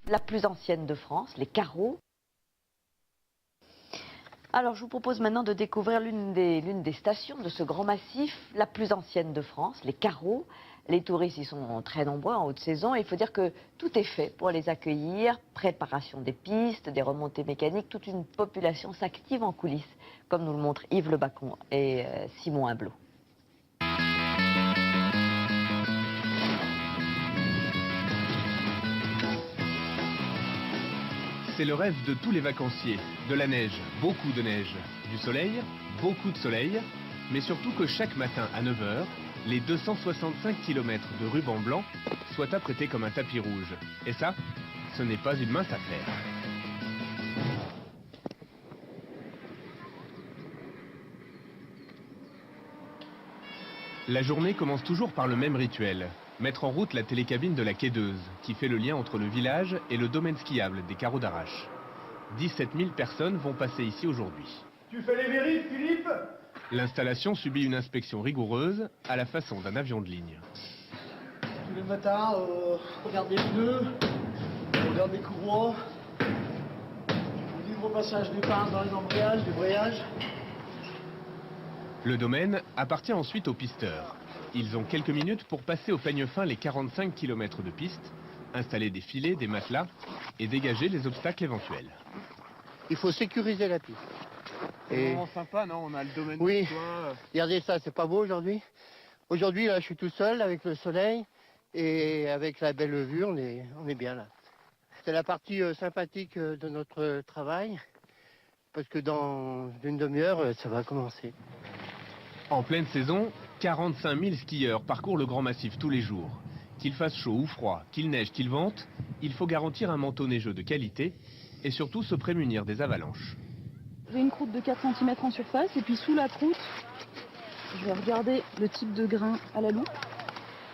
la plus ancienne de France, les carreaux. Alors, je vous propose maintenant de découvrir l'une des stations de ce grand massif, la plus ancienne de France, les carreaux. Les touristes y sont très nombreux en haute saison et il faut dire que tout est fait pour les accueillir. Préparation des pistes, des remontées mécaniques, toute une population s'active en coulisses, comme nous le montrent Yves Le Bacon et Simon Humblot. C'est le rêve de tous les vacanciers. De la neige, beaucoup de neige. Du soleil, beaucoup de soleil. Mais surtout que chaque matin à 9 h, les 265 km de ruban blanc soient apprêtés comme un tapis rouge. Et ça, ce n'est pas une mince affaire. La journée commence toujours par le même rituel. Mettre en route la télécabine de la Quédeuse, qui fait le lien entre le village et le domaine skiable des Carreaux d'Arrache. 17 000 personnes vont passer ici aujourd'hui. Tu fais les vérifs, Philippe? L'installation subit une inspection rigoureuse, à la façon d'un avion de ligne. Tous les matins, on regarde les pneus, on regarde les courroies, on livre au passage des pinces dans les embrayages, des brayages. Le domaine appartient ensuite aux pisteurs. Ils ont quelques minutes pour passer au peigne fin les 45 km de piste, installer des filets, des matelas et dégager les obstacles éventuels. Il faut sécuriser la piste. C'est vraiment sympa, non? On a le domaine. Oui, regardez ça, c'est pas beau aujourd'hui? Aujourd'hui, là, je suis tout seul avec le soleil et avec la belle vue, on est bien là. C'est la partie sympathique de notre travail, parce que dans une demi-heure, ça va commencer. En pleine saison, 45 000 skieurs parcourent le grand massif tous les jours. Qu'il fasse chaud ou froid, qu'il neige, qu'il vente, il faut garantir un manteau neigeux de qualité et surtout se prémunir des avalanches. J'ai une croûte de 4 cm en surface et puis sous la croûte, je vais regarder le type de grain à la loupe.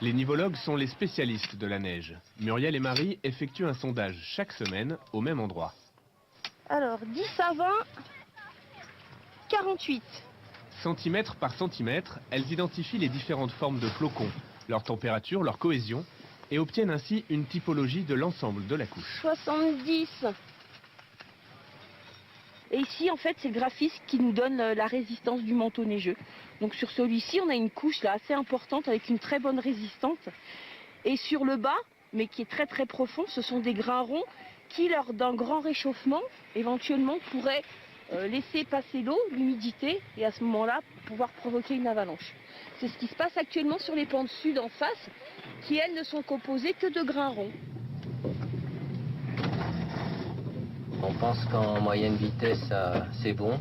Les nivologues sont les spécialistes de la neige. Muriel et Marie effectuent un sondage chaque semaine au même endroit. Alors 10 à 20, 48. Centimètre par centimètre, elles identifient les différentes formes de flocons, leur température, leur cohésion, et obtiennent ainsi une typologie de l'ensemble de la couche. 70. Et ici, en fait, c'est le graphiste qui nous donne la résistance du manteau neigeux. Donc sur celui-ci, on a une couche là assez importante avec une très bonne résistance. Et sur le bas, mais qui est très très profond, ce sont des grains ronds qui, lors d'un grand réchauffement, éventuellement pourraient laisser passer l'eau, l'humidité, et à ce moment-là, pouvoir provoquer une avalanche. C'est ce qui se passe actuellement sur les pentes sud en face, qui elles ne sont composées que de grains ronds. On pense qu'en moyenne vitesse, c'est bon.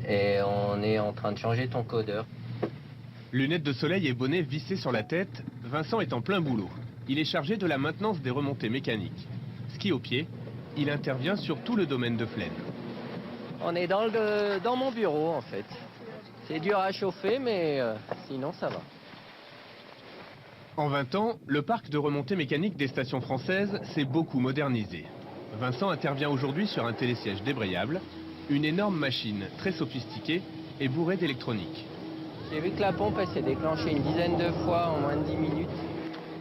Et on est en train de changer ton codeur. Lunettes de soleil et bonnet vissés sur la tête, Vincent est en plein boulot. Il est chargé de la maintenance des remontées mécaniques. Ski au pied, il intervient sur tout le domaine de Flaine. On est dans mon bureau, en fait. C'est dur à chauffer, mais sinon, ça va. En 20 ans, le parc de remontées mécaniques des stations françaises s'est beaucoup modernisé. Vincent intervient aujourd'hui sur un télésiège débrayable, une énorme machine très sophistiquée et bourrée d'électronique. J'ai vu que la pompe s'est déclenchée une dizaine de fois en moins de 10 minutes.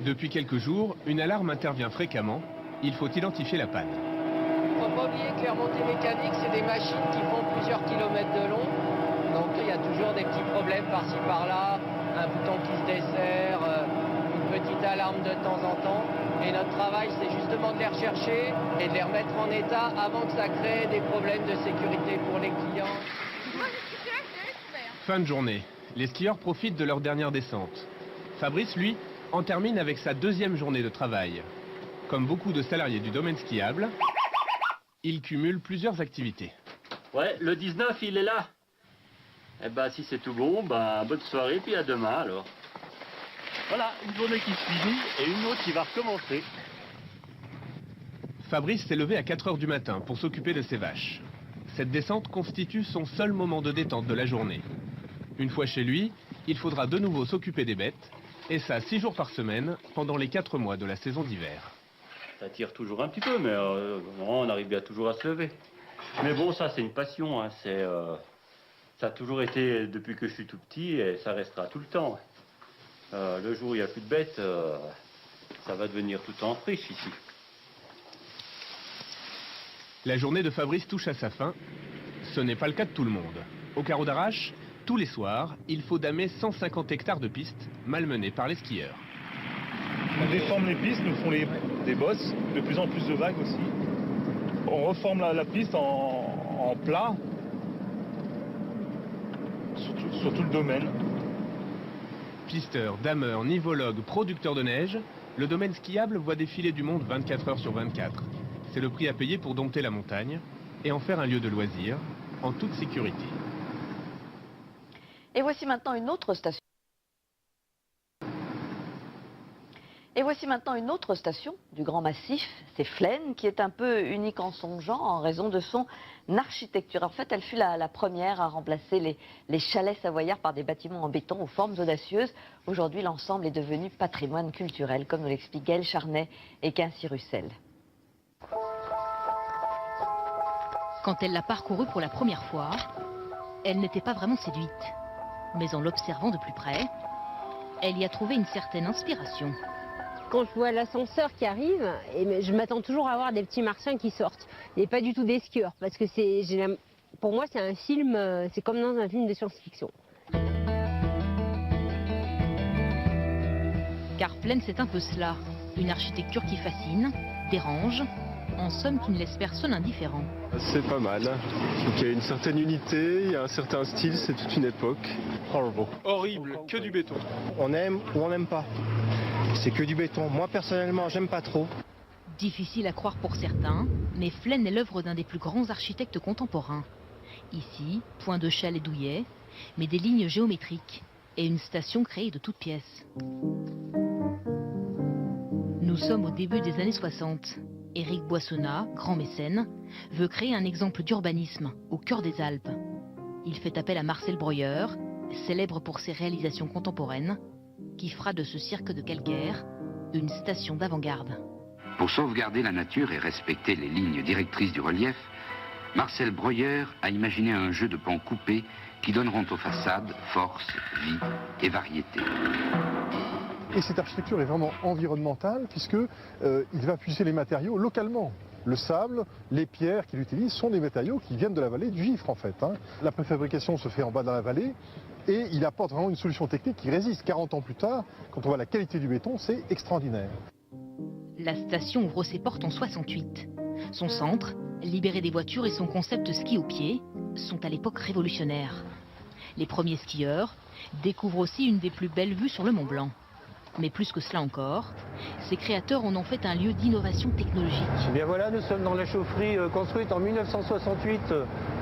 Depuis quelques jours, une alarme intervient fréquemment. Il faut identifier la panne. Il ne faut pas oublier que les remontées mécaniques, c'est des machines qui font plusieurs kilomètres de long. Donc il y a toujours des petits problèmes par-ci par-là, un bouton qui se dessert, une petite alarme de temps en temps. Et notre travail, c'est justement de les rechercher et de les remettre en état avant que ça crée des problèmes de sécurité pour les clients. Fin de journée. Les skieurs profitent de leur dernière descente. Fabrice, lui, en termine avec sa deuxième journée de travail. Comme beaucoup de salariés du domaine skiable, il cumule plusieurs activités. Ouais, le 19, il est là. Eh ben, si c'est tout bon, ben, bonne soirée, puis à demain, alors. Voilà, une journée qui se finit et une autre qui va recommencer. Fabrice s'est levé à 4 h du matin pour s'occuper de ses vaches. Cette descente constitue son seul moment de détente de la journée. Une fois chez lui, il faudra de nouveau s'occuper des bêtes, et ça 6 jours par semaine pendant les 4 mois de la saison d'hiver. Ça tire toujours un petit peu, mais on arrive bien toujours à se lever. Mais bon, ça c'est une passion, hein. Ça a toujours été depuis que je suis tout petit et ça restera tout le temps. Le jour où il n'y a plus de bêtes, ça va devenir tout en friche ici. La journée de Fabrice touche à sa fin. Ce n'est pas le cas de tout le monde. Au carreau d'Arrache, tous les soirs, il faut damer 150 hectares de pistes malmenées par les skieurs. On déforme les pistes, nous font des bosses, de plus en plus de vagues aussi. On reforme la piste en plat sur tout le domaine. Pisteurs, dameurs, nivologues, producteurs de neige, le domaine skiable voit défiler du monde 24 heures sur 24. C'est le prix à payer pour dompter la montagne et en faire un lieu de loisir en toute sécurité. Et voici maintenant une autre station. Du Grand Massif, c'est Flaine, qui est un peu unique en son genre en raison de son architecture. En fait, elle fut la première à remplacer les chalets savoyards par des bâtiments en béton aux formes audacieuses. Aujourd'hui, l'ensemble est devenu patrimoine culturel, comme nous l'expliquent Gaël Charnet et Quincy-Russel. Quand elle l'a parcouru pour la première fois, elle n'était pas vraiment séduite. Mais en l'observant de plus près, elle y a trouvé une certaine inspiration. Quand je vois l'ascenseur qui arrive, je m'attends toujours à voir des petits martiens qui sortent. Et pas du tout des skieurs, parce que pour moi c'est un film, c'est comme dans un film de science-fiction. Car Flaine, c'est un peu cela. Une architecture qui fascine, dérange, en somme qui ne laisse personne indifférent. C'est pas mal. Donc il y a une certaine unité, il y a un certain style, c'est toute une époque. Horrible, que du béton. On aime ou on n'aime pas. C'est que du béton. Moi personnellement, j'aime pas trop. Difficile à croire pour certains, mais Flaine est l'œuvre d'un des plus grands architectes contemporains. Ici, point de châle et douillet, mais des lignes géométriques et une station créée de toutes pièces. Nous sommes au début des années 60. Éric Boissonnat, grand mécène, veut créer un exemple d'urbanisme au cœur des Alpes. Il fait appel à Marcel Breuer, célèbre pour ses réalisations contemporaines, qui fera de ce cirque de calcaire une station d'avant-garde. Pour sauvegarder la nature et respecter les lignes directrices du relief, Marcel Breuer a imaginé un jeu de pans coupés qui donneront aux façades force, vie et variété. Et cette architecture est vraiment environnementale puisqu'il va puiser les matériaux localement. Le sable, les pierres qu'il utilise sont des matériaux qui viennent de la vallée du Gifre en fait. La préfabrication se fait en bas dans la vallée et il apporte vraiment une solution technique qui résiste. 40 ans plus tard, quand on voit la qualité du béton, c'est extraordinaire. La station ouvre ses portes en 68. Son centre, libéré des voitures, et son concept ski au pied sont à l'époque révolutionnaires. Les premiers skieurs découvrent aussi une des plus belles vues sur le Mont Blanc. Mais plus que cela encore, ses créateurs en ont fait un lieu d'innovation technologique. Eh bien voilà, nous sommes dans la chaufferie construite en 1968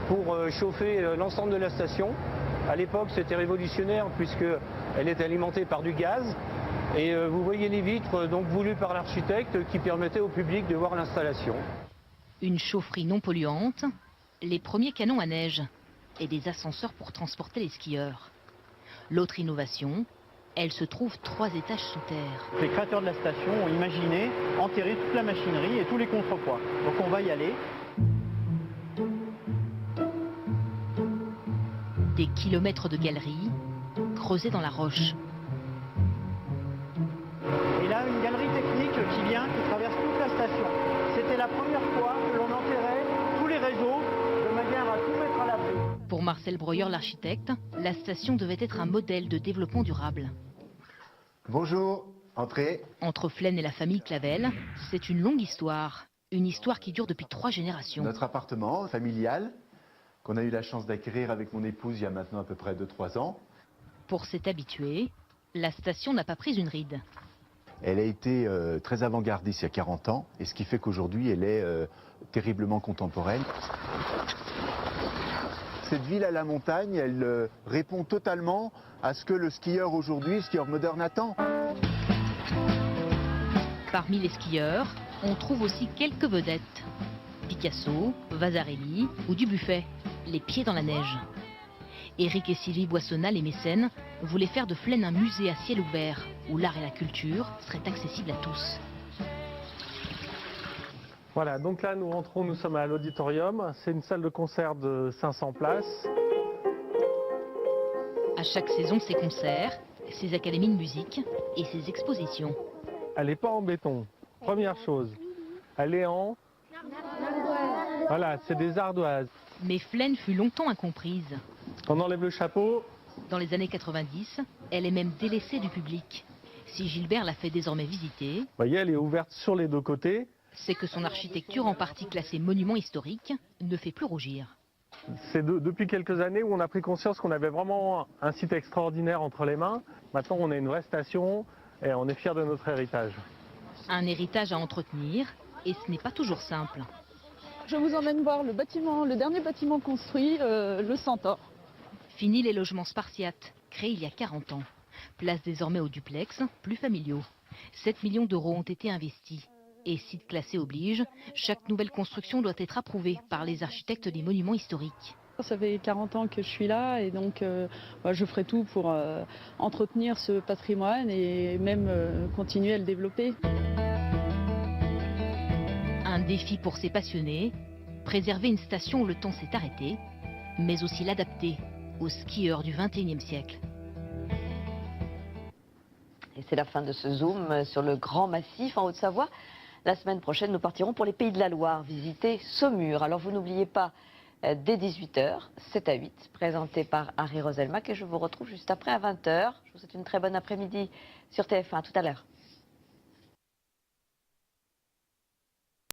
pour chauffer l'ensemble de la station. À l'époque, c'était révolutionnaire puisqu'elle est alimentée par du gaz. Et vous voyez les vitres donc voulues par l'architecte qui permettaient au public de voir l'installation. Une chaufferie non polluante, les premiers canons à neige et des ascenseurs pour transporter les skieurs. L'autre innovation, elle se trouve 3 étages sous terre. Les créateurs de la station ont imaginé enterrer toute la machinerie et tous les contrepoids. Donc on va y aller. Des kilomètres de galeries creusées dans la roche. Et là, une galerie technique qui traverse toute la station. C'était la première fois que l'on enterrait tous les réseaux de manière à tout mettre à l'abri. Pour Marcel Breuer, l'architecte, la station devait être un modèle de développement durable. Bonjour, entrez. Entre Flaine et la famille Clavel, c'est une longue histoire. Une histoire qui dure depuis 3 générations. Notre appartement familial, qu'on a eu la chance d'acquérir avec mon épouse il y a maintenant à peu près 2-3 ans. Pour s'être habitué, la station n'a pas pris une ride. Elle a été très avant-gardiste il y a 40 ans, et ce qui fait qu'aujourd'hui elle est terriblement contemporaine. Cette ville à la montagne, elle répond totalement à ce que le skieur aujourd'hui, skieur moderne, attend. Parmi les skieurs, on trouve aussi quelques vedettes. Picasso, Vasarely ou Dubuffet, les pieds dans la neige. Éric et Sylvie Boissonnat, les mécènes, voulaient faire de Flaine un musée à ciel ouvert, où l'art et la culture seraient accessibles à tous. Voilà, donc là nous rentrons, nous sommes à l'auditorium. C'est une salle de concert de 500 places. À chaque saison, ses concerts, ses académies de musique et ses expositions. Elle n'est pas en béton, première chose. Elle est en Voilà, c'est des ardoises. Mais Flaine fut longtemps incomprise. On enlève le chapeau. Dans les années 90, elle est même délaissée du public. Si Gilbert la fait désormais visiter, Vous voyez, elle est ouverte sur les deux côtés. c'est que son architecture, en partie classée monument historique, ne fait plus rougir. C'est depuis quelques années où on a pris conscience qu'on avait vraiment un site extraordinaire entre les mains. Maintenant, on est une vraie station et on est fiers de notre héritage. Un héritage à entretenir, et ce n'est pas toujours simple. Je vous emmène voir le bâtiment, le dernier bâtiment construit, le Centaure. Fini les logements spartiates, créés il y a 40 ans. Place désormais aux duplex, plus familiaux. 7 millions d'euros ont été investis. Et site classé oblige, chaque nouvelle construction doit être approuvée par les architectes des monuments historiques. Ça fait 40 ans que je suis là et donc je ferai tout pour entretenir ce patrimoine et même continuer à le développer. Un défi pour ces passionnés, préserver une station où le temps s'est arrêté, mais aussi l'adapter aux skieurs du XXIe siècle. Et c'est la fin de ce zoom sur le Grand Massif en Haute-Savoie. La semaine prochaine, nous partirons pour les Pays de la Loire, visiter Saumur. Alors vous n'oubliez pas, dès 18h, 7 à 8, présenté par Harry Roselmack, et je vous retrouve juste après à 20h. Je vous souhaite une très bonne après-midi sur TF1. À tout à l'heure.